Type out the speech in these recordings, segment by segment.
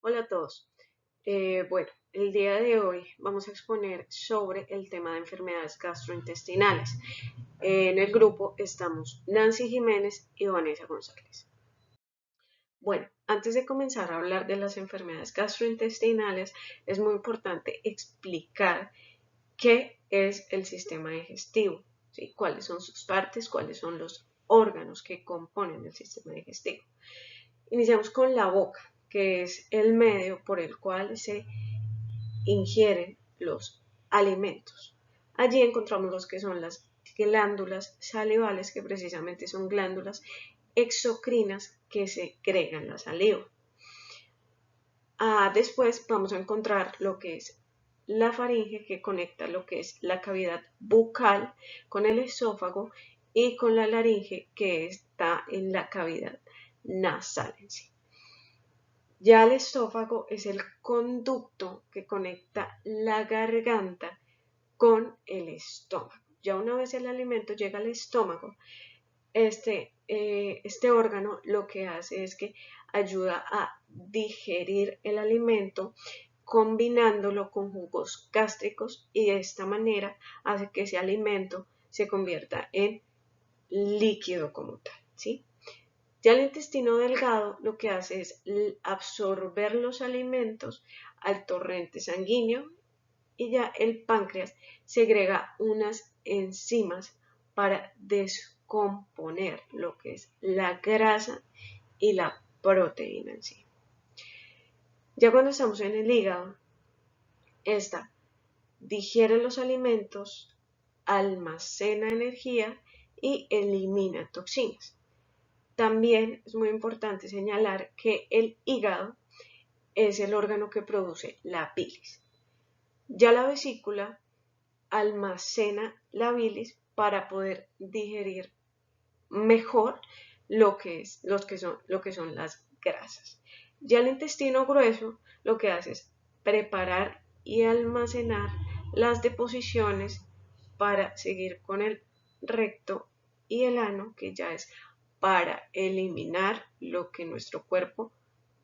Hola a todos. Bueno, el día de hoy vamos a exponer sobre el tema de enfermedades gastrointestinales. En el grupo estamos Nancy Jiménez y Vanessa González. Bueno, antes de comenzar a hablar de las enfermedades gastrointestinales, es muy importante explicar qué es el sistema digestivo, ¿sí? Cuáles son sus partes, cuáles son los órganos que componen el sistema digestivo. Iniciamos con la boca, que es el medio por el cual se ingieren los alimentos. Allí encontramos los que son las glándulas salivales, que precisamente son glándulas exocrinas que segregan la saliva. Después vamos a encontrar lo que es la faringe, que conecta lo que es la cavidad bucal con el esófago, y con la laringe, que está en la cavidad nasal en sí. Ya el esófago es el conducto que conecta la garganta con el estómago. Ya una vez el alimento llega al estómago, este órgano lo que hace es que ayuda a digerir el alimento combinándolo con jugos gástricos, y de esta manera hace que ese alimento se convierta en líquido como tal, ¿sí? Ya el intestino delgado lo que hace es absorber los alimentos al torrente sanguíneo, y ya el páncreas segrega unas enzimas para descomponer lo que es la grasa y la proteína en sí. Ya cuando estamos en el hígado, esta digiere los alimentos, almacena energía y elimina toxinas. También es muy importante señalar que el hígado es el órgano que produce la bilis. Ya la vesícula almacena la bilis para poder digerir mejor lo que son las grasas. Ya el intestino grueso lo que hace es preparar y almacenar las deposiciones para seguir con el recto y el ano, que ya es para eliminar lo que nuestro cuerpo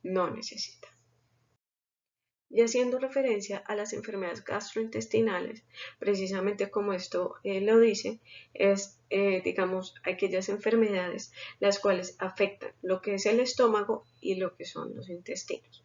no necesita. Y haciendo referencia a las enfermedades gastrointestinales, precisamente como esto lo dice, es, digamos, aquellas enfermedades las cuales afectan lo que es el estómago y lo que son los intestinos.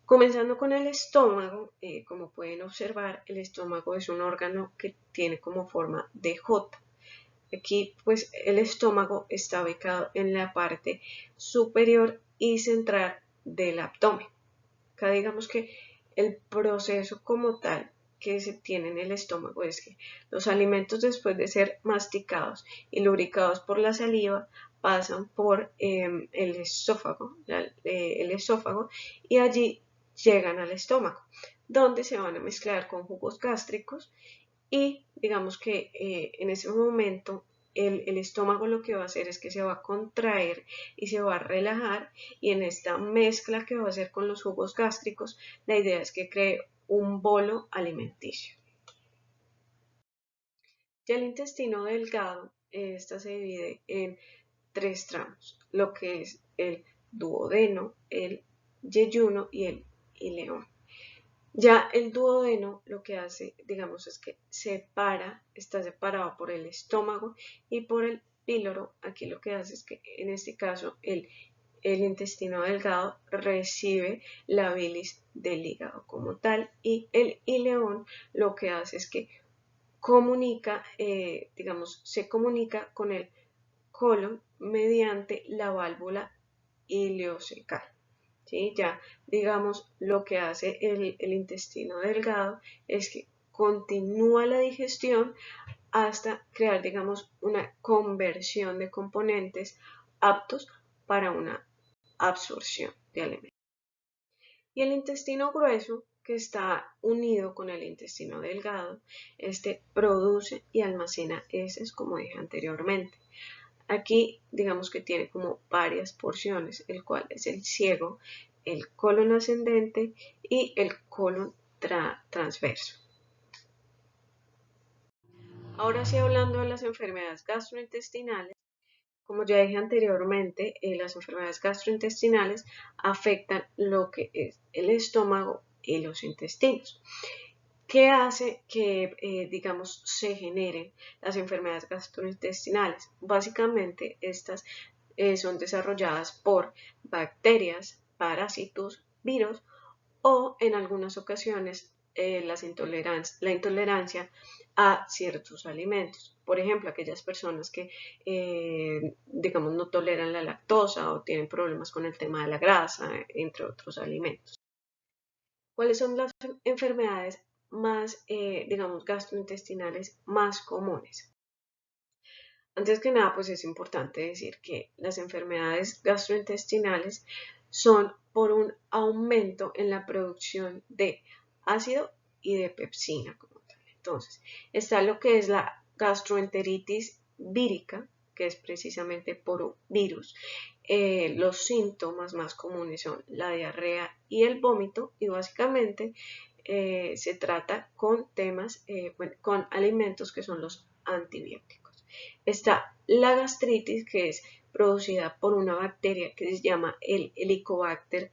Comenzando con el estómago, como pueden observar, el estómago es un órgano que tiene como forma de J. Aquí, pues, el estómago está ubicado en la parte superior y central del abdomen. Acá digamos que el proceso como tal que se tiene en el estómago es que los alimentos, después de ser masticados y lubricados por la saliva, pasan por el esófago, y allí llegan al estómago, donde se van a mezclar con jugos gástricos, y digamos que en ese momento el estómago lo que va a hacer es que se va a contraer y se va a relajar, y en esta mezcla que va a hacer con los jugos gástricos, la idea es que cree un bolo alimenticio. Ya el intestino delgado, esta se divide en tres tramos, lo que es el duodeno, el yeyuno y el ileón. Ya el duodeno lo que hace, digamos, es que está separado por el estómago y por el píloro. Aquí lo que hace es que en este caso el intestino delgado recibe la bilis del hígado como tal, y el ileón lo que hace es que digamos, se comunica con el colon mediante la válvula ileocecal. ¿Sí? Ya, digamos, lo que hace el intestino delgado es que continúa la digestión hasta crear, digamos, una conversión de componentes aptos para una absorción de alimentos. Y el intestino grueso, que está unido con el intestino delgado, este produce y almacena heces, como dije anteriormente. Aquí digamos que tiene como varias porciones, el cual es el ciego, el colon ascendente y el colon transverso. Ahora sí, hablando de las enfermedades gastrointestinales, Como ya dije anteriormente, las enfermedades gastrointestinales afectan lo que es el estómago y los intestinos. ¿Qué hace que, digamos, se generen las enfermedades gastrointestinales? Básicamente, estas son desarrolladas por bacterias, parásitos, virus o en algunas ocasiones la intolerancia a ciertos alimentos. Por ejemplo, aquellas personas que, digamos, no toleran la lactosa o tienen problemas con el tema de la grasa, entre otros alimentos. ¿Cuáles son las enfermedades más, digamos, gastrointestinales más comunes? Antes que nada, pues es importante decir que las enfermedades gastrointestinales son por un aumento en la producción de ácido y de pepsina como tal. Entonces, está lo que es la gastroenteritis vírica, que es precisamente por un virus. Los síntomas más comunes son la diarrea y el vómito, y básicamente se trata con con alimentos que son los antibióticos. Está la gastritis, que es producida por una bacteria que se llama el Helicobacter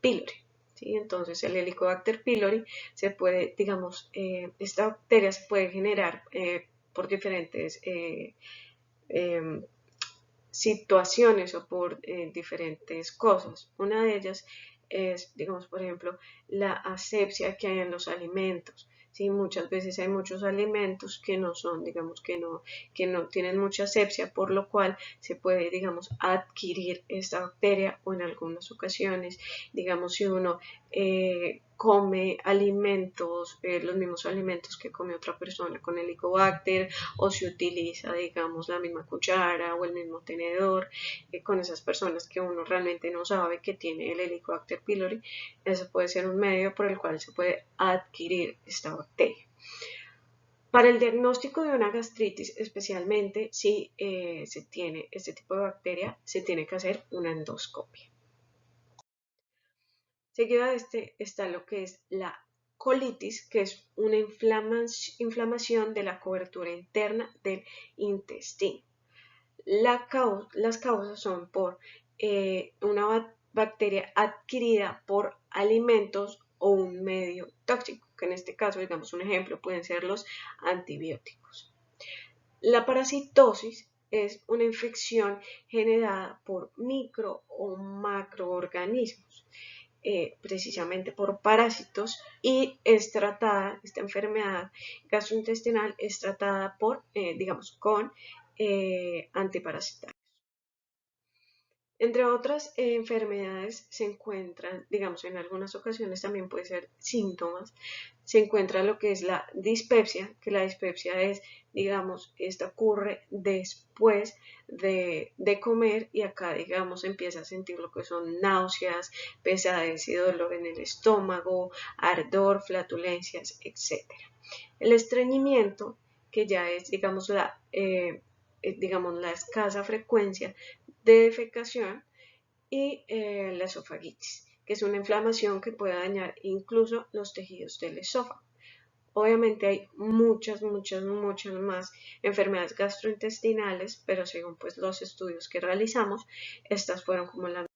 pylori. ¿Sí? Entonces, el Helicobacter pylori se puede, digamos, esta bacteria se puede generar por diferentes eh, situaciones o por diferentes cosas. Una de ellas es, digamos, por ejemplo, la asepsia que hay en los alimentos. Sí, muchas veces hay muchos alimentos que no son, digamos, que no tienen mucha asepsia, por lo cual se puede, digamos, adquirir esta bacteria o en algunas ocasiones, digamos, si uno come alimentos, los mismos alimentos que come otra persona con Helicobacter, o se utiliza, digamos, la misma cuchara o el mismo tenedor con esas personas que uno realmente no sabe que tiene el Helicobacter pylori. Eso puede ser un medio por el cual se puede adquirir esta bacteria. Para el diagnóstico de una gastritis, especialmente si se tiene este tipo de bacteria, se tiene que hacer una endoscopia. Seguido de este está lo que es la colitis, que es una inflamación de la cobertura interna del intestino. Las causas son por una bacteria adquirida por alimentos o un medio tóxico, que en este caso, digamos, un ejemplo pueden ser los antibióticos. La parasitosis es una infección generada por micro o macroorganismos, precisamente por parásitos, y es tratada, esta enfermedad gastrointestinal es tratada por, digamos, con antiparasitarios. Entre otras enfermedades se encuentran, digamos, en algunas ocasiones también puede ser síntomas, se encuentra lo que es la dispepsia, que la dispepsia es, digamos, esta ocurre después de comer, y acá, digamos, empieza a sentir lo que son náuseas, pesadez y dolor en el estómago, ardor, flatulencias, etc. El estreñimiento, que ya es, digamos, la escasa frecuencia de defecación, y la esofagitis, que es una inflamación que puede dañar incluso los tejidos del esófago. Obviamente hay muchas más enfermedades gastrointestinales, pero según pues los estudios que realizamos, estas fueron como las.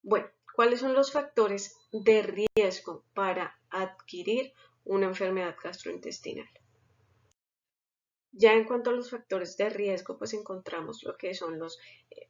Bueno, ¿cuáles son los factores de riesgo para adquirir una enfermedad gastrointestinal? Ya en cuanto a los factores de riesgo, pues encontramos lo que son los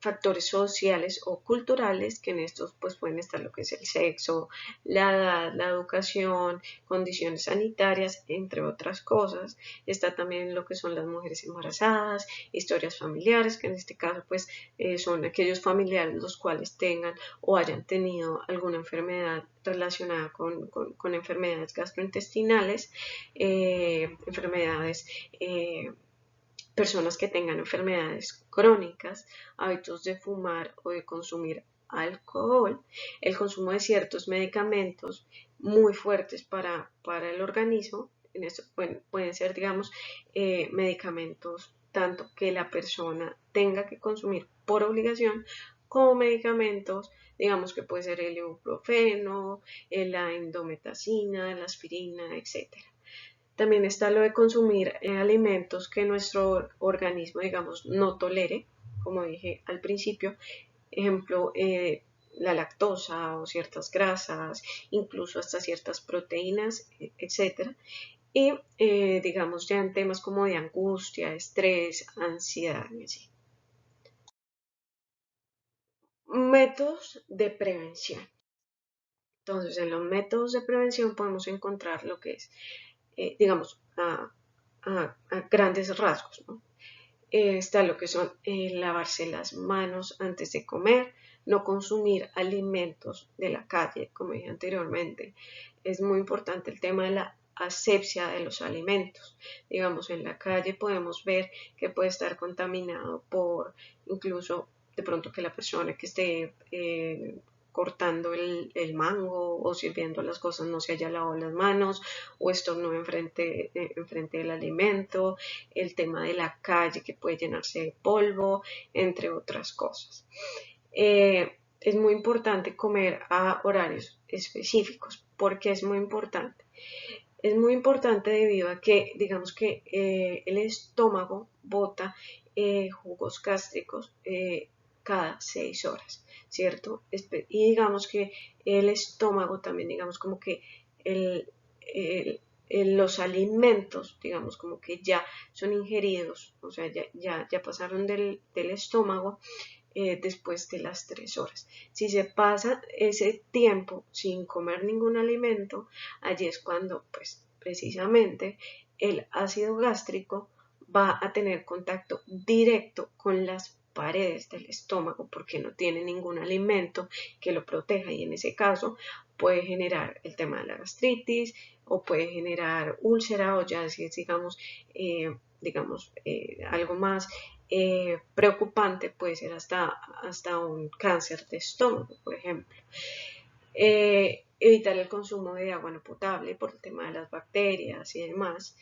factores sociales o culturales, que en estos pues pueden estar lo que es el sexo, la edad, la educación, condiciones sanitarias, entre otras cosas. Está también lo que son las mujeres embarazadas, historias familiares, que en este caso pues son aquellos familiares los cuales tengan o hayan tenido alguna enfermedad relacionada con enfermedades gastrointestinales, enfermedades personas que tengan enfermedades crónicas, hábitos de fumar o de consumir alcohol, el consumo de ciertos medicamentos muy fuertes para el organismo. En esto pueden ser, digamos, medicamentos tanto que la persona tenga que consumir por obligación, como medicamentos, digamos que puede ser el ibuprofeno, la indometacina, la aspirina, etc. También está lo de consumir alimentos que nuestro organismo, digamos, no tolere. como dije al principio, ejemplo, la lactosa o ciertas grasas, incluso hasta ciertas proteínas, etcétera. Y digamos ya en temas como de angustia, estrés, ansiedad y así. Métodos de prevención. Entonces, en los métodos de prevención podemos encontrar lo que es, digamos, a grandes rasgos, ¿no? Está lo que son lavarse las manos antes de comer, no consumir alimentos de la calle, como dije anteriormente. Es muy importante el tema de la asepsia de los alimentos. Digamos, en la calle podemos ver que puede estar contaminado por incluso de pronto que la persona que esté cortando el mango o sirviendo las cosas no se haya lavado las manos o estornudó enfrente del alimento, el tema de la calle que puede llenarse de polvo, entre otras cosas. Es muy importante comer a horarios específicos. ¿Porque es muy importante? Es muy importante debido a que, digamos que el estómago bota jugos gástricos cada 6 horas, ¿cierto? Y digamos que el estómago también, digamos como que el, los alimentos, digamos como que ya son ingeridos, o sea, ya pasaron del estómago después de las 3 horas. Si se pasa ese tiempo sin comer ningún alimento, allí es cuando, pues, precisamente el ácido gástrico va a tener contacto directo con las paredes del estómago porque no tiene ningún alimento que lo proteja y en ese caso puede generar el tema de la gastritis o puede generar úlcera o ya si es algo más preocupante, puede ser hasta un cáncer de estómago, por ejemplo. Evitar el consumo de agua no potable por el tema de las bacterias y demás,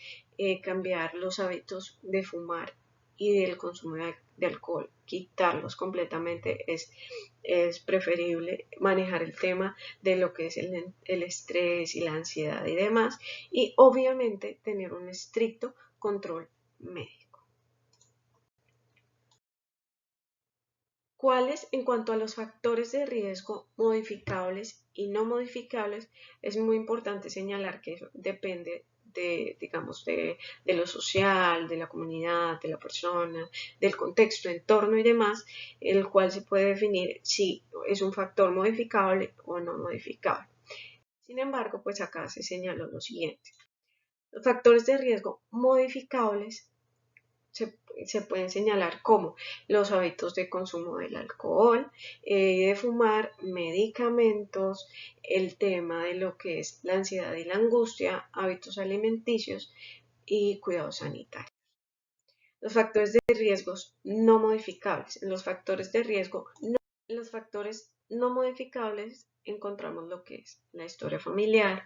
cambiar los hábitos de fumar y del consumo de alcohol, quitarlos completamente, es preferible manejar el tema de lo que es el estrés y la ansiedad y demás, y obviamente tener un estricto control médico. ¿Cuáles? En cuanto a los factores de riesgo modificables y no modificables, es muy importante señalar que eso depende digamos, de lo social, de la comunidad, de la persona, del contexto, entorno y demás, el cual se puede definir si es un factor modificable o no modificable. Sin embargo, pues acá se señaló lo siguiente. Los factores de riesgo modificables se pueden señalar como los hábitos de consumo del alcohol, de fumar, medicamentos, el tema de lo que es la ansiedad y la angustia, hábitos alimenticios y cuidados sanitarios. Los factores de riesgos no modificables. En los factores no modificables encontramos lo que es la historia familiar,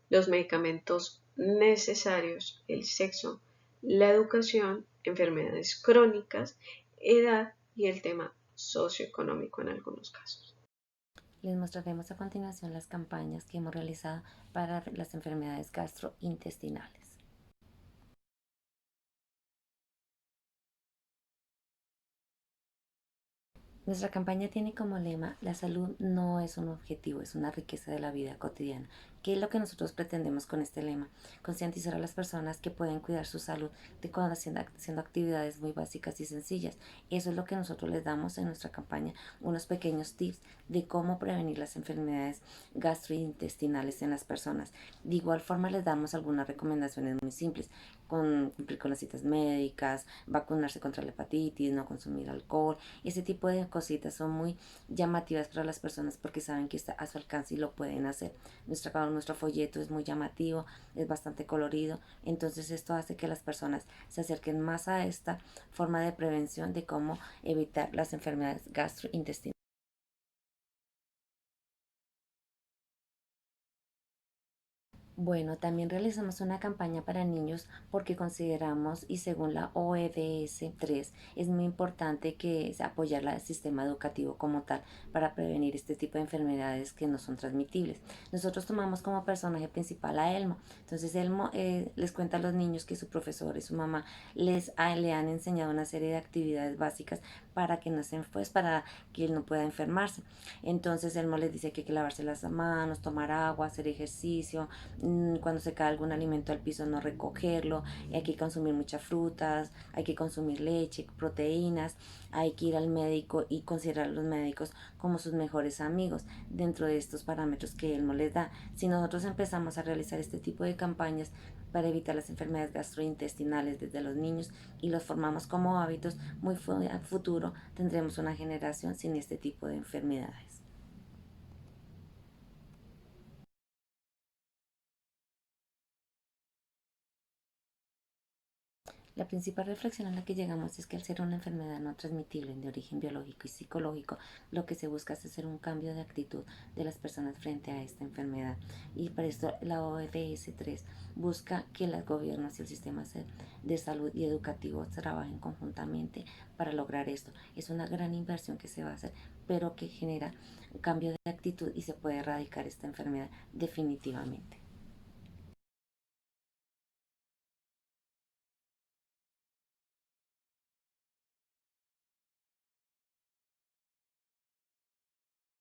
los medicamentos necesarios, el sexo, la educación, enfermedades crónicas, edad y el tema socioeconómico en algunos casos. Les mostraremos a continuación las campañas que hemos realizado para las enfermedades gastrointestinales. Nuestra campaña tiene como lema: la salud no es un objetivo, es una riqueza de la vida cotidiana. ¿Qué es lo que nosotros pretendemos con este lema? Concientizar a las personas que pueden cuidar su salud haciendo actividades muy básicas y sencillas. Eso es lo que nosotros les damos en nuestra campaña, unos pequeños tips de cómo prevenir las enfermedades gastrointestinales en las personas. De igual forma les damos algunas recomendaciones muy simples: cumplir con las citas médicas, vacunarse contra la hepatitis, no consumir alcohol. Ese tipo de cositas son muy llamativas para las personas porque saben que está a su alcance y lo pueden hacer. Nuestro folleto es muy llamativo, es bastante colorido, entonces esto hace que las personas se acerquen más a esta forma de prevención de cómo evitar las enfermedades gastrointestinales. Bueno, también realizamos una campaña para niños porque consideramos, y según la OEDS 3, es muy importante que apoyar el sistema educativo como tal para prevenir este tipo de enfermedades que no son transmitibles. Nosotros tomamos como personaje principal a Elmo. Entonces Elmo les cuenta a los niños que su profesor y su mamá le han enseñado una serie de actividades básicas para que no se, pues, para que él no pueda enfermarse. Entonces el les dice que hay que lavarse las manos, tomar agua, hacer ejercicio, cuando se cae algún alimento al piso no recogerlo, hay que consumir muchas frutas, hay que consumir leche, proteínas, hay que ir al médico y considerar a los médicos como sus mejores amigos dentro de estos parámetros que el les da. Si nosotros empezamos a realizar este tipo de campañas para evitar las enfermedades gastrointestinales desde los niños y los formamos como hábitos, muy a futuro tendremos una generación sin este tipo de enfermedades. La principal reflexión a la que llegamos es que al ser una enfermedad no transmitible de origen biológico y psicológico, lo que se busca es hacer un cambio de actitud de las personas frente a esta enfermedad. Y para esto la ODS 3 busca que los gobiernos y el sistema de salud y educativo trabajen conjuntamente para lograr esto. Es una gran inversión que se va a hacer, pero que genera un cambio de actitud y se puede erradicar esta enfermedad definitivamente.